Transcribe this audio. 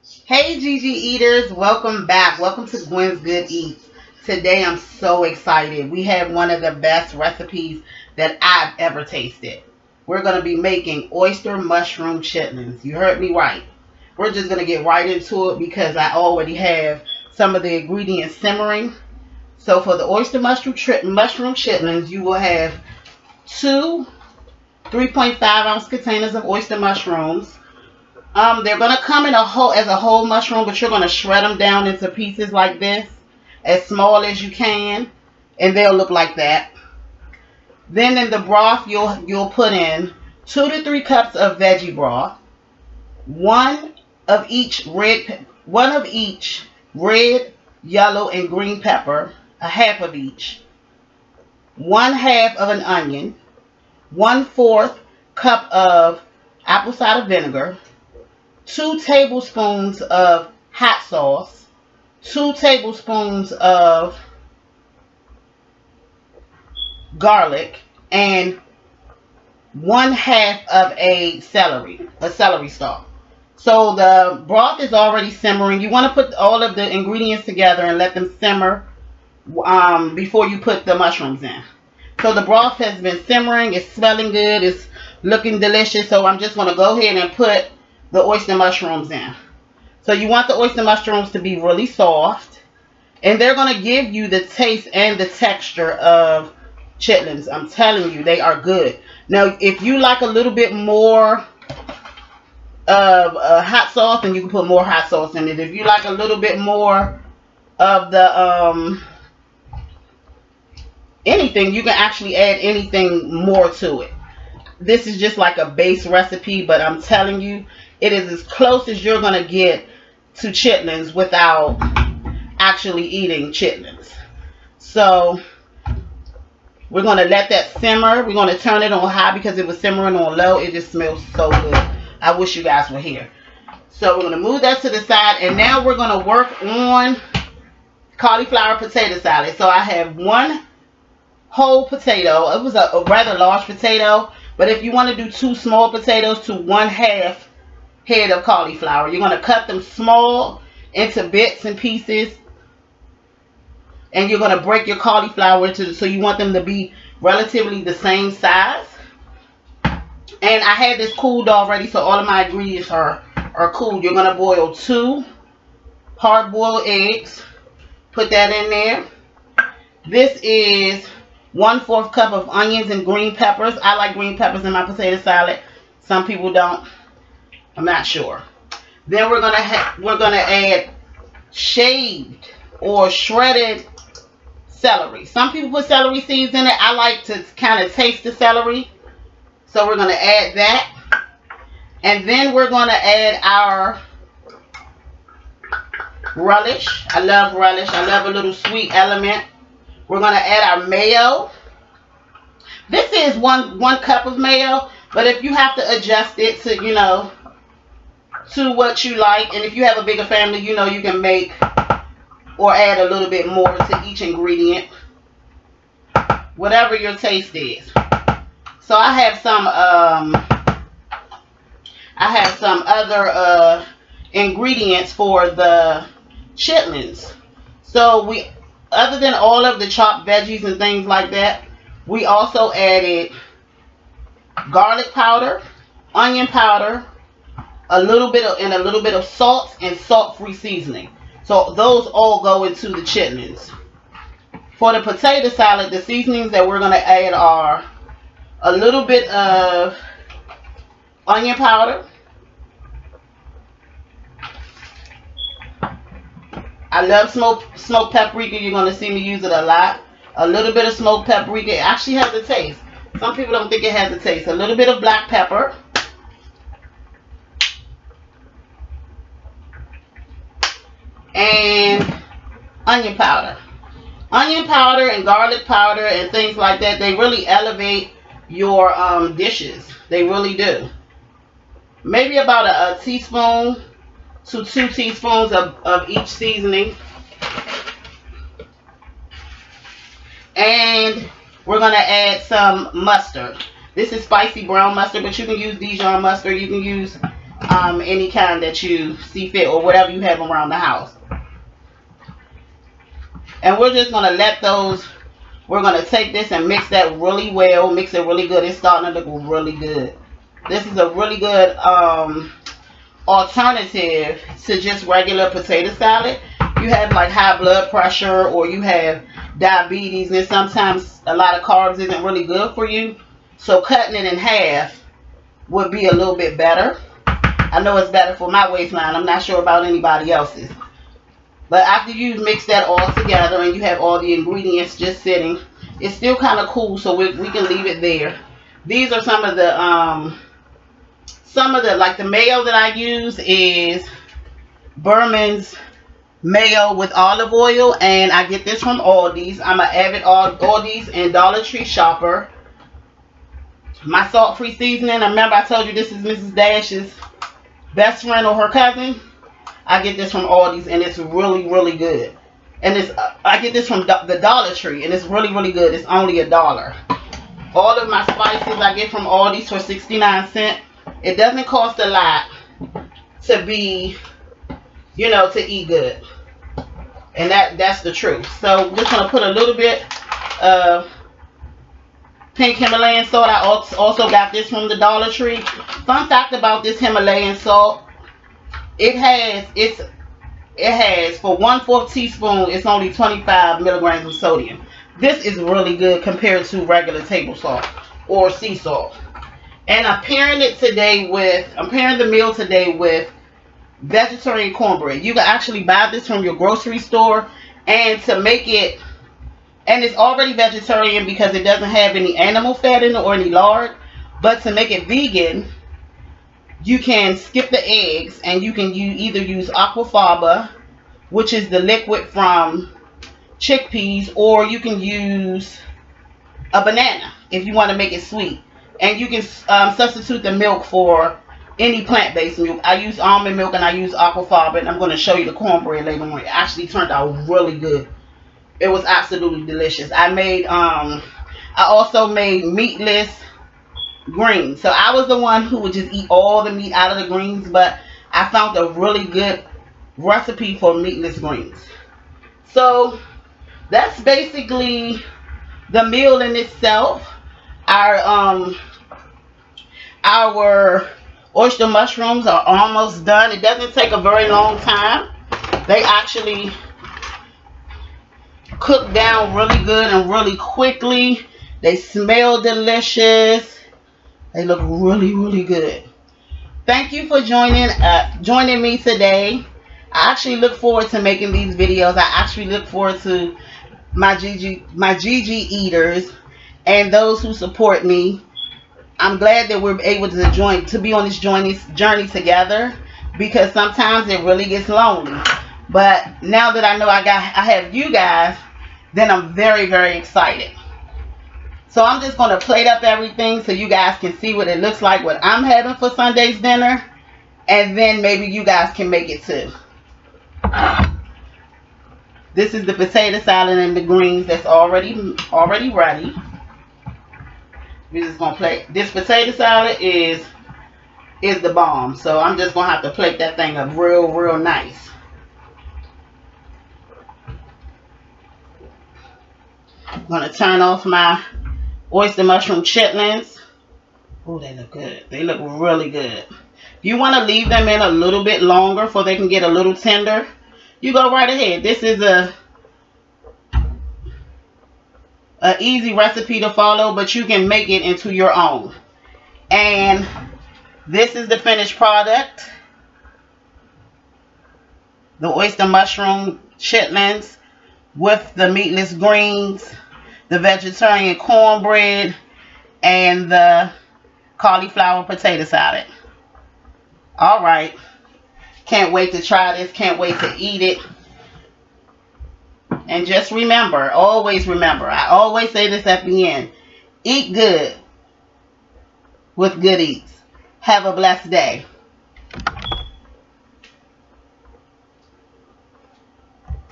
Hey Gigi eaters, welcome back. Welcome to Gwen's Good Eats. Today I'm so excited. We have one of the best recipes that I've ever tasted. We're going to be making oyster mushroom chitlins. You heard me right. We're just going to get right into it because I already have some of the ingredients simmering. So for the oyster mushroom chitlins, you will have two 3.5-ounce containers of oyster mushrooms. They're gonna come in as a whole mushroom, but you're gonna shred them down into pieces like this, as small as you can, and they'll look like that. Then in the broth, you'll put in 2 to 3 cups of veggie broth, one one of each red, yellow, and green pepper, a half of each, 1/2 of an onion, 1/4 cup of apple cider vinegar, 2 tablespoons of hot sauce, 2 tablespoons of garlic, and 1/2 of a celery stalk. So the broth is already simmering. You want to put all of the ingredients together and let them simmer before you put the mushrooms in. So the broth has been simmering. It's smelling good. It's looking delicious. So I'm just going to go ahead and put the oyster mushrooms in. So you want the oyster mushrooms to be really soft, and they're going to give you the taste and the texture of chitlins. I'm telling you, they are good. Now, if you like a little bit more of hot sauce, then you can put more hot sauce in it. If you like a little bit more of the anything, you can actually add anything more to it. This is just like a base recipe, but I'm telling you, it is as close as you're going to get to chitlins without actually eating chitlins. So we're going to let that simmer. We're going to turn it on high because it was simmering on low. It just smells so good. I wish you guys were here. So we're going to move that to the side, and now we're going to work on cauliflower potato salad. So I have one whole potato. It was a rather large potato, but if you want to do 2 small potatoes to 1/2 head of cauliflower, you're going to cut them small into bits and pieces, and you're going to break your cauliflower so you want them to be relatively the same size. And I had this cooled already, so all of my ingredients are cooled. You're going to boil 2 hard-boiled eggs. Put that in there. This is 1/4 cup of onions and green peppers. I like green peppers in my potato salad. Some people don't. I'm not sure. Then we're gonna add shaved or shredded celery. Some people put celery seeds in it. I like to kind of taste the celery, so we're gonna add that. And then we're gonna add our relish. I love relish. I love a little sweet element. We're gonna add our mayo. This is one cup of mayo, but if you have to adjust it to to what you like, and if you have a bigger family, you can make or add a little bit more to each ingredient, whatever your taste is. So I have some other ingredients for the chitlins. So other than all of the chopped veggies and things like that, we also added garlic powder, onion powder, a little bit of salt and salt-free seasoning. So those all go into the chitlins. For the potato salad, the seasonings that we're going to add are a little bit of onion powder. I love smoked paprika. You're going to see me use it a lot. A little bit of smoked paprika. It actually has a taste. Some people don't think it has a taste. A little bit of black pepper. And onion powder. Onion powder and garlic powder and things like that, they really elevate your dishes. They really do. Maybe about a teaspoon to 2 teaspoons of each seasoning. And we're going to add some mustard. This is spicy brown mustard, but you can use Dijon mustard. You can use any kind that you see fit or whatever you have around the house. And we're just going to let those, we're going to take this and mix that really well, mix it really good. It's starting to look really good. This is a really good alternative to just regular potato salad. You have like high blood pressure or you have diabetes, and sometimes a lot of carbs isn't really good for you. So cutting it in half would be a little bit better. I know it's better for my waistline. I'm not sure about anybody else's. But after you mix that all together and you have all the ingredients just sitting, it's still kind of cool, so we can leave it there. These are some of the like the mayo that I use is Berman's mayo with olive oil, and I get this from Aldi's. I'm an avid Aldi's and Dollar Tree shopper. My salt-free seasoning, I remember I told you this is Mrs. Dash's best friend or her cousin. I get this from Aldi's and it's really, really good. And it's I get this from the Dollar Tree and it's really, really good. It's only $1. All of my spices I get from Aldi's for 69 cents. It doesn't cost a lot to be, you know, to eat good. And that's the truth. So I'm just going to put a little bit of pink Himalayan salt. I also got this from the Dollar Tree. Fun fact about this Himalayan salt. It has for 1/4 teaspoon, it's only 25 milligrams of sodium. This is really good compared to regular table salt or sea salt. And I'm pairing the meal today with vegetarian cornbread. You can actually buy this from your grocery store, and to make it, and it's already vegetarian because it doesn't have any animal fat in it or any lard. But to make it vegan, you can skip the eggs and you can either use aquafaba, which is the liquid from chickpeas, or you can use a banana if you want to make it sweet. And you can substitute the milk for any plant-based milk. I use almond milk and I use aquafaba, and I'm going to show you the cornbread later on. It actually turned out really good. It was absolutely delicious. I also made meatless greens. So I was the one who would just eat all the meat out of the greens, but I found a really good recipe for meatless greens. So that's basically the meal in itself. Our oyster mushrooms are almost done. It doesn't take a very long time. They actually cook down really good and really quickly. They smell delicious. They look really, really good. Thank you for joining me today. I actually look forward to making these videos. I actually look forward to my GG eaters and those who support me. I'm glad that we're able to be on this journey together, because sometimes it really gets lonely. But now that I know I have you guys, then I'm very, very excited. So I'm just going to plate up everything so you guys can see what it looks like, what I'm having for Sunday's dinner. And then maybe you guys can make it too. This is the potato salad and the greens that's already ready. We're just going to plate. This potato salad is the bomb. So I'm just going to have to plate that thing up real, real nice. I'm going to turn off my oyster mushroom chitlins. Oh, they look good. They look really good. If you want to leave them in a little bit longer so they can get a little tender, you go right ahead. This is a easy recipe to follow, but you can make it into your own. And this is the finished product. The oyster mushroom chitlins with the meatless greens, the vegetarian cornbread, and the cauliflower potato salad. Alright. Can't wait to try this. Can't wait to eat it. And just remember, always remember, I always say this at the end: eat good with good eats. Have a blessed day.